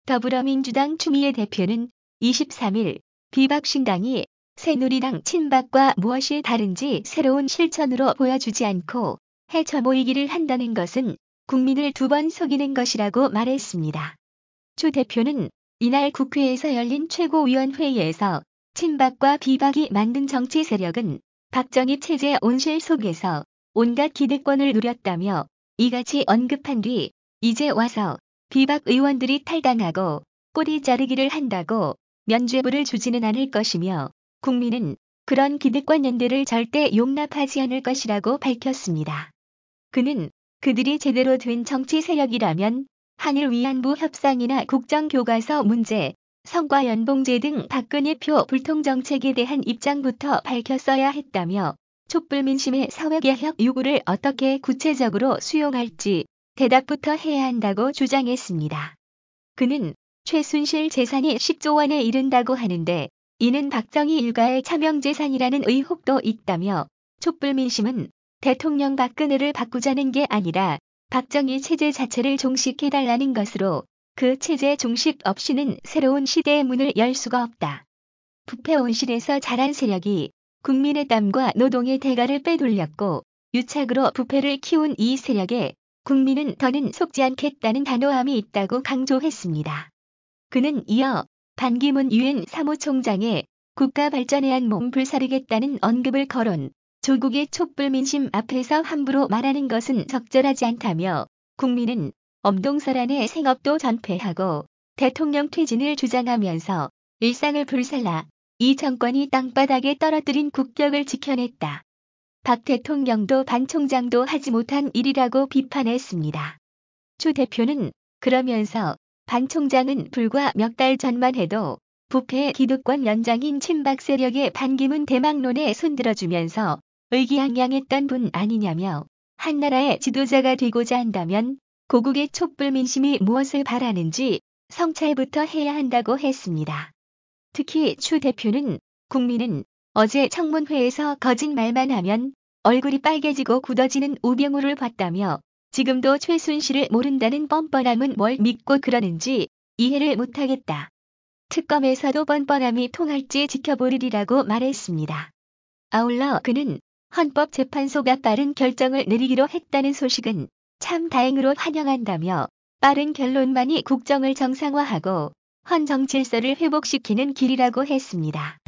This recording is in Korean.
더불어민주당 추미애 대표는 23일 비박신당이 새누리당 친박과 무엇이 다른지 새로운 실천으로 보여주지 않고 헤쳐 모이기를 한다는 것은 국민을 두 번 속이는 것이라고 말했습니다. 추 대표는 이날 국회에서 열린 최고위원회의에서 친박과 비박이 만든 정치 세력은 박정희 체제 온실 속에서 온갖 기득권을 누렸다며 이같이 언급한 뒤 이제 와서 비박 의원들이 탈당하고 꼬리 자르기를 한다고 면죄부를 주지는 않을 것이며 국민은 그런 기득권 연대를 절대 용납하지 않을 것이라고 밝혔습니다. 그는 그들이 제대로 된 정치 세력이라면 한일 위안부 협상이나 국정교과서 문제, 성과연봉제 등 박근혜표 불통정책에 대한 입장부터 밝혔어야 했다며 촛불민심의 사회개혁 요구를 어떻게 구체적으로 수용할지 대답부터 해야 한다고 주장했습니다. 그는 최순실 재산이 10조 원에 이른다고 하는데 이는 박정희 일가의 차명재산이라는 의혹도 있다며 촛불민심은 대통령 박근혜를 바꾸자는 게 아니라 박정희 체제 자체를 종식해달라는 것으로 그 체제 종식 없이는 새로운 시대의 문을 열 수가 없다. 부패 온실에서 자란 세력이 국민의 땀과 노동의 대가를 빼돌렸고 유착으로 부패를 키운 이 세력에 국민은 더는 속지 않겠다는 단호함이 있다고 강조했습니다. 그는 이어 반기문 유엔 사무총장의 국가 발전에 한 몸 불사르겠다는 언급을 거론, 조국의 촛불 민심 앞에서 함부로 말하는 것은 적절하지 않다며 국민은 엄동설 안의 생업도 전폐하고 대통령 퇴진을 주장하면서 일상을 불살라 이 정권이 땅바닥에 떨어뜨린 국격을 지켜냈다. 박 대통령도 반 총장도 하지 못한 일이라고 비판했습니다. 추 대표는 그러면서 반 총장은 불과 몇 달 전만 해도 부패의 기득권 연장인 친박 세력의 반기문 대망론에 손들어주면서 의기양양했던 분 아니냐며 한 나라의 지도자가 되고자 한다면 고국의 촛불 민심이 무엇을 바라는지 성찰부터 해야 한다고 했습니다. 특히 추 대표는 국민은 어제 청문회에서 거짓말만 하면 얼굴이 빨개지고 굳어지는 우병우를 봤다며 지금도 최순실을 모른다는 뻔뻔함은 뭘 믿고 그러는지 이해를 못하겠다. 특검에서도 뻔뻔함이 통할지 지켜보리라고 말했습니다. 아울러 그는 헌법재판소가 빠른 결정을 내리기로 했다는 소식은 참 다행으로 환영한다며 빠른 결론만이 국정을 정상화하고 헌정 질서를 회복시키는 길이라고 했습니다.